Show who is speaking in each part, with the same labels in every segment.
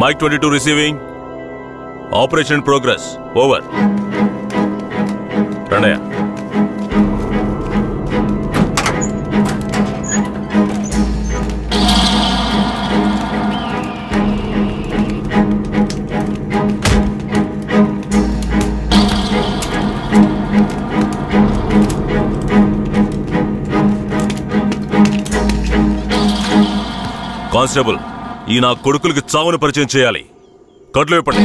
Speaker 1: Mike 22 receiving. Operation progress. Over. Pranaya. Constable ఈ నా కొడుకులకి చావును పరిచయం చేయాలి. కట్లు ఇప్పండి.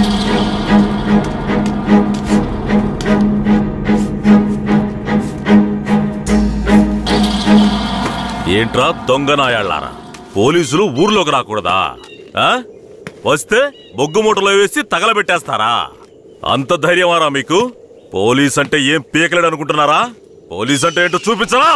Speaker 1: ఏంట్రా దొంగ నాయాళ్ళారా, పోలీసులు ఊర్లోకి రాకూడదా? వస్తే బొగ్గు మూటలో వేసి తగలబెట్టేస్తారా? అంత ధైర్యమారా మీకు? పోలీస్ అంటే ఏం పీకలేడు అనుకుంటున్నారా? పోలీస్ అంటే ఏంటో చూపించరా?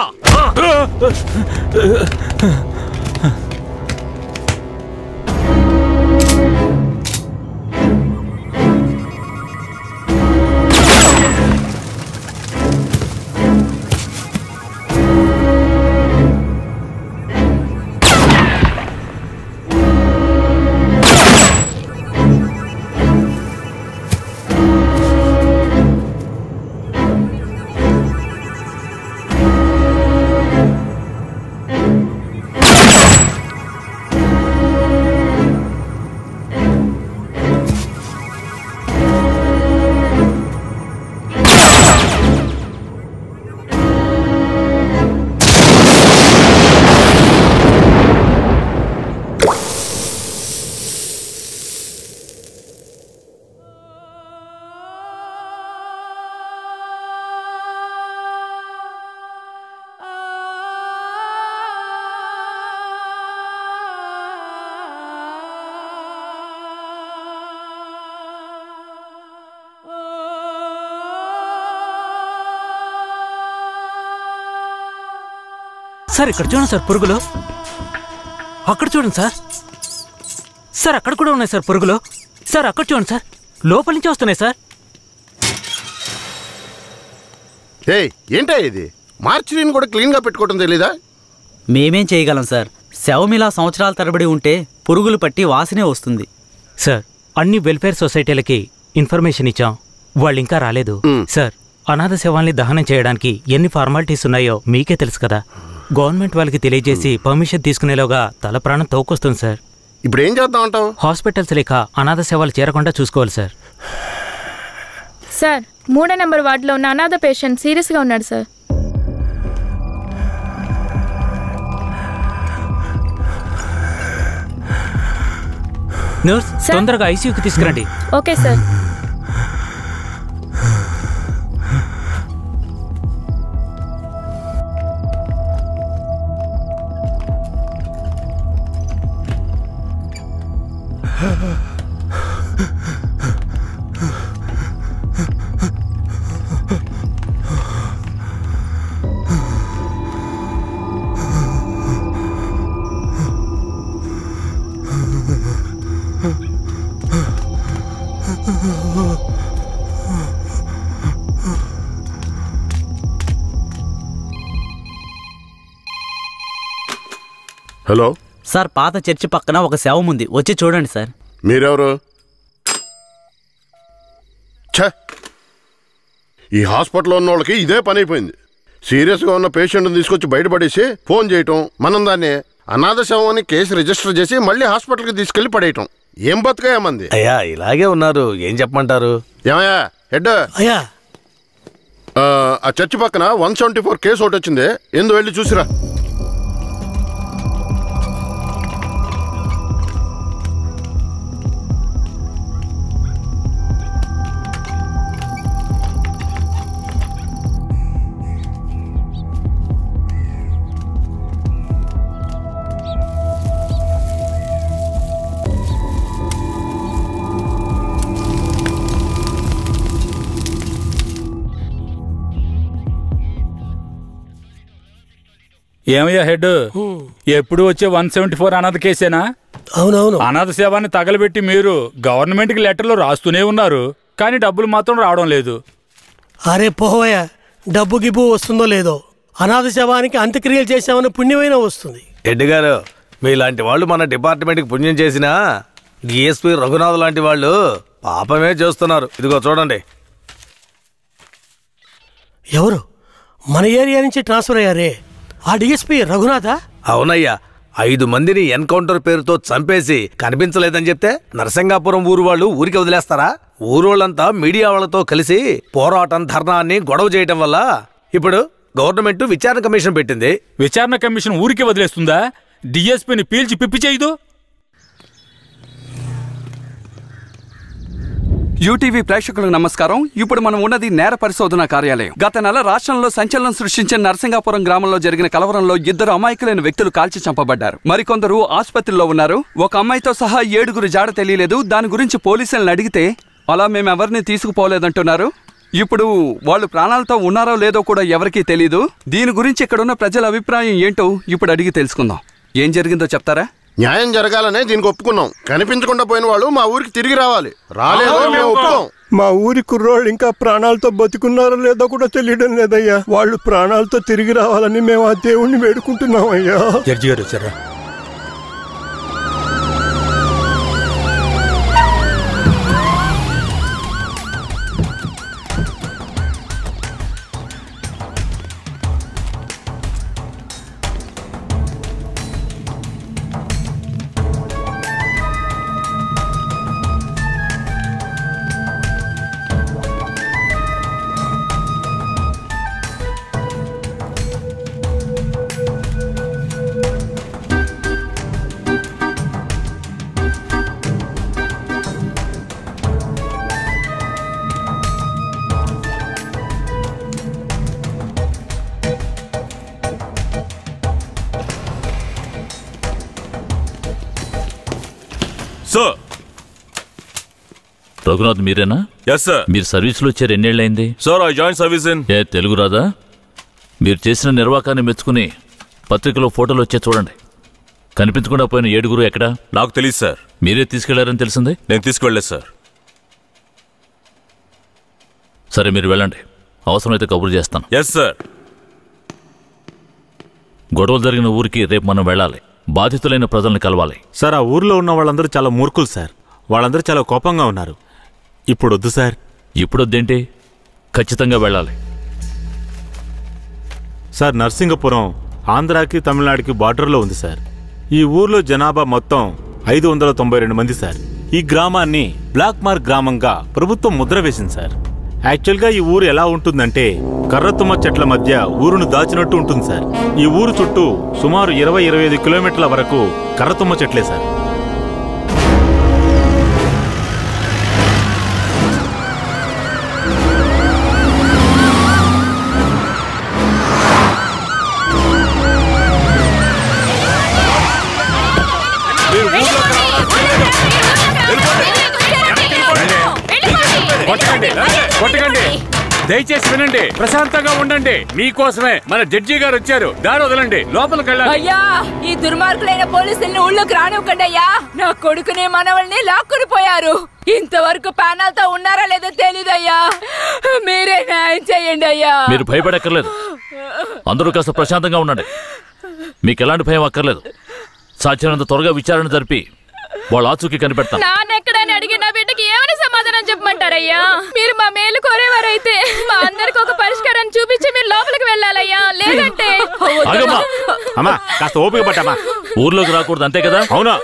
Speaker 2: సార్ ఇక్కడ చూడండి సార్ పురుగులు. అక్కడ చూడండి సార్. సార్ అక్కడ కూడా ఉన్నాయి సార్ పురుగులు. సార్ అక్కడ చూడండి సార్, లోపల నుంచి వస్తున్నాయి సార్.
Speaker 3: ఏంటా ఇది? మార్చిని కూడా క్లీన్ గా పెట్టుకోవడం తెలీదా?
Speaker 4: మేమేం చేయగలం సార్? శవమిలా సంవత్సరాల తరబడి ఉంటే పురుగులు పట్టి వాసనే వస్తుంది.
Speaker 2: సార్ అన్ని వెల్ఫేర్ సొసైటీలకి ఇన్ఫర్మేషన్ ఇచ్చాం, వాళ్ళు ఇంకా రాలేదు. సార్ అనాథ శవాల్ని దహనం చేయడానికి ఎన్ని ఫార్మాలిటీస్ ఉన్నాయో మీకే తెలుసు కదా. గవర్నమెంట్ వాళ్ళకి తెలియజేసి పర్మిషన్ తీసుకునేలోగా తల ప్రాణం తోకొస్తుంది సార్.
Speaker 3: ఇప్పుడు ఏం చేద్దాం అంటావు?
Speaker 2: హాస్పిటల్స్ లేక అనాథ సేవలు చేరకుండా చూసుకోవాలి సార్.
Speaker 5: సార్ 3వ నెంబర్ వార్డులో ఉన్న అనాథ పేషెంట్ సీరియస్గా ఉన్నాడు సార్.
Speaker 2: నర్స్ తొందరగా ఐసీయూకి తీసుకురండి.
Speaker 5: Okay sir.
Speaker 3: హలో
Speaker 4: సార్, పాత చర్చి పక్కన ఒక శవం ఉంది, వచ్చి చూడండి సార్.
Speaker 3: మీరెవరు? ఈ హాస్పిటల్లో ఉన్న వాళ్ళకి ఇదే పని అయిపోయింది. సీరియస్గా ఉన్న పేషెంట్ని తీసుకొచ్చి బయటపడేసి ఫోన్ చేయటం, మనం దాన్ని అనాథ శవం అని కేసు రిజిస్టర్ చేసి మళ్ళీ హాస్పిటల్కి తీసుకెళ్లి పడేయటం. ఏం బతుకయ్యామంది?
Speaker 6: అయ్యా ఇలాగే ఉన్నారు, ఏం చెప్పమంటారు?
Speaker 3: ఏమయ్యా హెడ్?
Speaker 7: అయ్యా
Speaker 3: ఆ చర్చి పక్కన 174 కేసు ఒకటి వచ్చింది, ఎందు వెళ్ళి చూసిరా.
Speaker 8: ఏమయ్యా హెడ్, ఎప్పుడు వచ్చే 174 అనాథ కేసేనా?
Speaker 7: అవునవును.
Speaker 8: అనాథ సేవాన్ని తగలబెట్టి మీరు గవర్నమెంట్కి లెటర్లు రాస్తూనే ఉన్నారు, కానీ డబ్బులు మాత్రం రావడం లేదు.
Speaker 7: అరే పోవయ్యా, డబ్బు గిబ్బు వస్తుందో లేదో, అనాథ శవానికి అంత్యక్రియలు చేసామని పుణ్యమైనా వస్తుంది.
Speaker 6: హెడ్ గారు, మీలాంటి వాళ్ళు మన డిపార్ట్మెంట్కి పుణ్యం చేసినా డిఎస్పీ రఘునాథ్ లాంటి వాళ్ళు పాపమే చేస్తున్నారు. ఇదిగో చూడండి.
Speaker 7: ఎవరు మన ఏరియా నుంచి ట్రాన్స్ఫర్ అయ్యారే ఆ డిఎస్పీ రఘునాథా?
Speaker 6: అవునయ్యా, 5 మందిని ఎన్కౌంటర్ పేరుతో చంపేసి కనిపించలేదని చెప్తే నరసింగాపురం ఊరు వాళ్ళు ఊరికి వదిలేస్తారా? ఊరోళ్ళంతా మీడియా వాళ్ళతో కలిసి పోరాటం, ధర్నాన్ని గొడవ చేయటం వల్ల ఇప్పుడు గవర్నమెంట్ విచారణ కమిషన్ పెట్టింది.
Speaker 8: విచారణ కమిషన్ ఊరికి వదిలేస్తుందా? డిఎస్పీని పీల్చి పిప్పి చేయదు.
Speaker 9: యూటీవీ ప్రేక్షకులకు నమస్కారం. ఇప్పుడు మనం ఉన్నది నేర పరిశోధన కార్యాలయం. గత నెల రాష్ట్రంలో సంచలనం సృష్టించిన నరసింగాపురం గ్రామంలో జరిగిన కలవరంలో 2 అమాయకులైన వ్యక్తులు కాల్చి చంపబడ్డారు. మరికొందరు ఆసుపత్రిలో ఉన్నారు. ఒక అమ్మాయితో సహా 7 జాడ తెలియలేదు. దాని గురించి పోలీసులను అడిగితే అలా మేమెవరిని తీసుకుపోలేదంటున్నారు. ఇప్పుడు వాళ్ళు ప్రాణాలతో ఉన్నారో లేదో కూడా ఎవరికీ తెలీదు. దీని గురించి ఇక్కడున్న ప్రజల అభిప్రాయం ఏంటో ఇప్పుడు అడిగి తెలుసుకుందాం. ఏం జరిగిందో చెప్తారా?
Speaker 3: న్యాయం జరగాలనే దీనికి ఒప్పుకున్నాం. కనిపించకుండా పోయిన వాళ్ళు మా ఊరికి తిరిగి రావాలి. రాలేదో మేము ఒప్పుకోం.
Speaker 10: మా ఊరి కుర్రోళ్ళు ఇంకా ప్రాణాలతో బతుకున్నారో లేదో కూడా తెలియడం లేదయ్యా. వాళ్ళు ప్రాణాలతో తిరిగి రావాలని మేము ఆ దేవుణ్ణి వేడుకుంటున్నాం అయ్యా.
Speaker 8: జడ్జి గారు వచ్చారా?
Speaker 1: సార్,
Speaker 11: రఘునాథ్ మీరేనా?
Speaker 1: Yes sir.
Speaker 11: మీరు సర్వీస్లో వచ్చారు ఎన్నేళ్ళైంది?
Speaker 1: Sir, I join service in.
Speaker 11: ఏ తెలుగు రాదా? మీరు చేసిన నిర్వాకాన్ని మెచ్చుకుని పత్రికలో ఫోటోలు వచ్చే చూడండి. కనిపించకుండా పోయిన 7 ఎక్కడా?
Speaker 1: నాకు తెలియదు సార్.
Speaker 11: మీరే తీసుకెళ్లారని తెలిసింది.
Speaker 1: నేను తీసుకువెళ్ళలేదు సార్.
Speaker 11: సరే, మీరు వెళ్ళండి. అవసరమైతే కబురు చేస్తాను.
Speaker 1: Yes sir.
Speaker 11: గొడవలు జరిగిన ఊరికి రేపు మనం వెళ్ళాలి. బాధితులైన ప్రజల్ని కలవాలి.
Speaker 12: సార్, ఆ ఊర్లో ఉన్న వాళ్ళందరూ చాలా మూర్ఖులు సార్. వాళ్ళందరూ చాలా కోపంగా ఉన్నారు. ఇప్పుడు వద్దు సార్.
Speaker 11: ఇప్పుడు వద్దేంటి? ఖచ్చితంగా వెళ్ళాలి.
Speaker 12: సార్, నర్సింగపురం ఆంధ్రాకి తమిళనాడుకి బార్డర్లో ఉంది సార్. ఈ ఊర్లో జనాభా మొత్తం 592 మంది సార్. ఈ గ్రామాన్ని బ్లాక్ మార్క్ గ్రామంగా ప్రభుత్వం ముద్ర వేసింది సార్. యాక్చువల్గా ఈ ఊరు ఎలా ఉంటుందంటే కర్రతుమ్మ చెట్ల మధ్య ఊరును దాచినట్టు ఉంటుంది సార్. ఈ ఊరు చుట్టూ సుమారు 20-25 కిలోమీటర్ల వరకు కర్రతుమ్మ చెట్లే సార్.
Speaker 8: కొట్టకండి, దయచేసి వినండి, ప్రశాంతంగా ఉండండి. మీకోసమే మన జడ్జి గారు వచ్చారు. దారి వదలండి, లోపలికి వెళ్ళండి.
Speaker 13: అయ్యా, ఈ దుర్మార్గులైన పోలీసుల్ని ఊళ్ళోకి రానివ్వకండి అయ్యా. నా కొడుకుని మనవల్ని లాక్కుని పోయారు. ఇంతవరకు ప్యానల్తో ఉన్నారా లేదో తెలీదయ్యా. మీరే న్యాయం చేయండి అయ్యా.
Speaker 11: మీరు భయపడక్కర్లేదు. అందరూ కాస్త ప్రశాంతంగా ఉండండి. మీకు ఎలాంటి భయం అక్కర్లేదు. సాధ్యమైనంత త్వరగా విచారణ జరిపి వాళ్ళ ఆచూకీ కనిపెడతాను.
Speaker 5: నాన్నెక్కడని అడిగి నా బిడ్డకి ఏమని సమాధానం చెప్పమంటారయ్యా? మీరు మా మేలు కోరేవారైతే మా అందరికి ఒక పరిష్కారాన్ని చూపించి మీరు లోపలికి వెళ్ళాలయ్యా. లేదంటే
Speaker 12: అమ్మా, కాస్త ఓపిక పట్టమ్మా.
Speaker 11: ఊర్లోకి రాకూడదు, అంతే కదా?
Speaker 12: అవునా?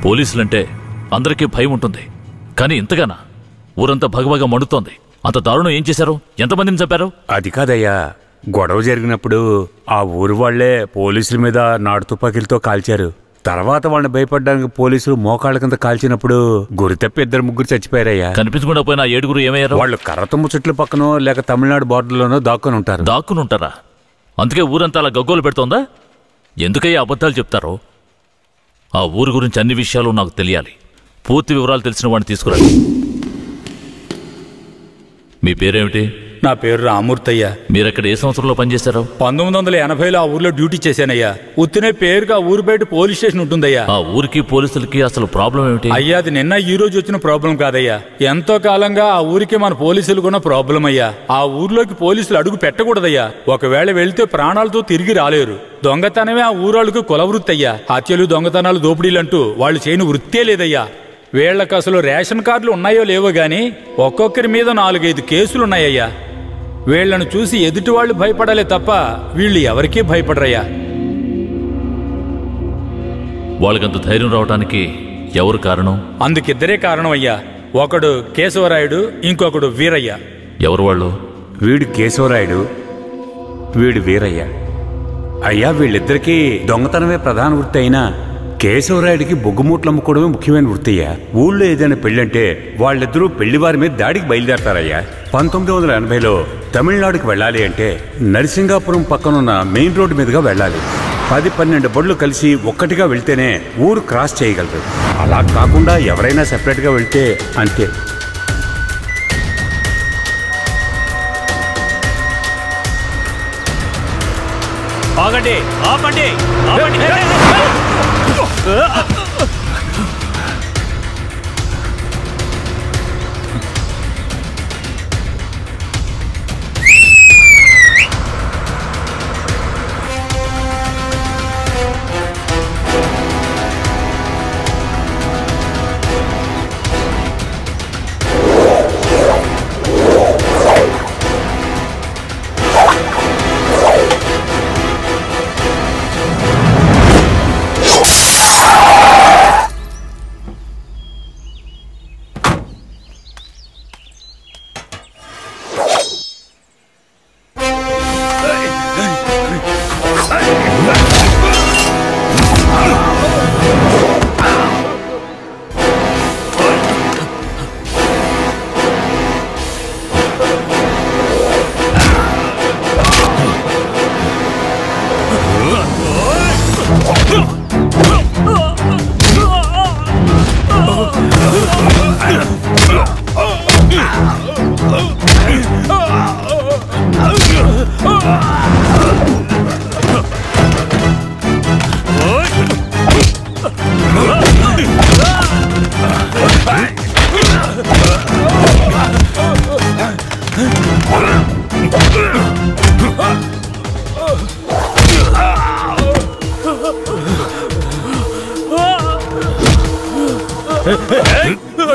Speaker 11: పోలీసులంటే అందరికీ భయం ఉంటుంది, కానీ ఇంతగానా? ఊరంతా భగభగ మండుతోంది. అంత దారుణం ఏం చేశారు? ఎంతమందిని చంపారు?
Speaker 14: అది కాదయ్యా, గొడవ జరిగినప్పుడు ఆ ఊరు వాళ్లే పోలీసుల మీద నాటు తుపాకీలతో కాల్చారు. తర్వాత వాళ్ళని భయపడడానికి పోలీసులు మోకాళ్ళ కింద కాల్చినప్పుడు గురి తప్పి 2-3 చచ్చిపోయారయ్యా.
Speaker 11: కనిపించకుండా పోయిన 7 ఏమయ్యారు?
Speaker 14: వాళ్ళు కర్రతుమ్మ చెట్ల పక్కనో లేక తమిళనాడు బార్డర్లోనో దాక్కుని ఉంటారు.
Speaker 11: దాక్కుని ఉంటారా? అందుకే ఊరంతా అలా గగ్గోలు పెడుతోందా? ఎందుకయ్యా అబద్ధాలు చెప్తారో? ఆ ఊరు గురించి అన్ని విషయాలు నాకు తెలియాలి. పూర్తి వివరాలు తెలిసిన వాడిని తీసుకురండి. మీ పేరేమిటి?
Speaker 14: నా పేరు రామూర్తయ్య.
Speaker 11: మీరక్కడ ఏ సంవత్సరంలో పనిచేశారు?
Speaker 14: 1980లో ఆ ఊర్లో డ్యూటీ చేశానయ్యా. ఉత్తినే పేరుగా ఊరు బయట పోలీస్ స్టేషన్ ఉంటుందయ్యా.
Speaker 11: ఆ ఊరికి పోలీసులకి అసలు ప్రాబ్లం ఏమిటి?
Speaker 14: అయ్యా, అది నిన్న ఈ రోజు వచ్చిన ప్రాబ్లం కాదయ్యా. ఎంతో కాలంగా ఆ ఊరికి మన పోలీసులు కూడా ప్రాబ్లం అయ్యా. ఆ ఊర్లోకి పోలీసులు అడుగు పెట్టకూడదయ్యా. ఒకవేళ వెళ్తే ప్రాణాలతో తిరిగి రాలేరు. దొంగతనమే ఆ ఊరాళ్ళకు కులవృత్తి అయ్యా. హత్యలు, దొంగతనాలు, దోపిడీలంటూ వాళ్ళు చేయని వృత్తే లేదయ్యా. వీళ్లకు అసలు రేషన్ కార్డులు ఉన్నాయో లేవో గాని ఒక్కొక్కరి మీద 4-5 కేసులున్నాయ్యా. వీళ్లను చూసి ఎదుటి వాళ్ళు భయపడాలే తప్ప వీళ్ళు ఎవరికీ భయపడరయ్యా.
Speaker 11: వాళ్ళకంత ధైర్యం రావడానికి ఎవరు కారణం?
Speaker 14: అందుకిద్దరే కారణం అయ్యా. ఒకడు కేశవరాయుడు, ఇంకొకడు వీరయ్య.
Speaker 11: ఎవరు వాళ్ళు?
Speaker 14: వీడు కేశవరాయుడు, వీడు వీరయ్య. అయ్యా, వీళ్ళిద్దరికీ దొంగతనమే ప్రధాన వృత్తి అయినా కేశవరాయుడికి బొగ్గుమూట్లు అమ్ముకోవడమే ముఖ్యమైన వృత్తి అయ్యా. ఊళ్ళో ఏదైనా పెళ్ళంటే వాళ్ళిద్దరూ పెళ్లివారి మీద దాడికి బయలుదేరతారయ్యా. 1980లో తమిళనాడుకి వెళ్ళాలి అంటే నరసింగాపురం పక్కనున్న మెయిన్ రోడ్డు మీదుగా వెళ్ళాలి. 10-12 బళ్ళు కలిసి ఒక్కటిగా వెళ్తేనే ఊరు క్రాస్ చేయగలరు. అలా కాకుండా ఎవరైనా సెపరేట్గా వెళ్తే అంతే.
Speaker 2: ఆగండి, ఆపండి, ఆపండి.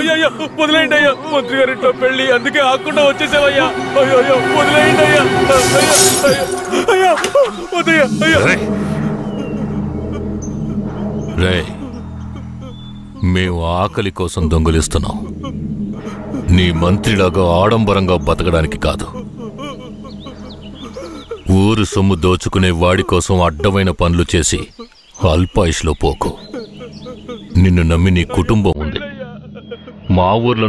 Speaker 15: అయ్యో, వదిలేయండి అయ్యా. మంత్రి గారింట్లో పెళ్లి, అందుకే ఆకుండా వచ్చేసావయ్యా. అయ్యో, వదిలేయండి అయ్యా. అయ్యా, వదయ్యా. అయ్యా,
Speaker 1: రే, మేము ఆకలి కోసం దొంగలిస్తున్నాం. నీ మంత్రిలాగా ఆడంబరంగా బతకడానికి కాదు. ఊరు సొమ్ము దోచుకునే వాడి కోసం అడ్డమైన పనులు చేసి అల్పాయుష్లో పోకు. నిన్ను నమ్మి నీ కుటుంబం ఉంది. మా ఊర్లో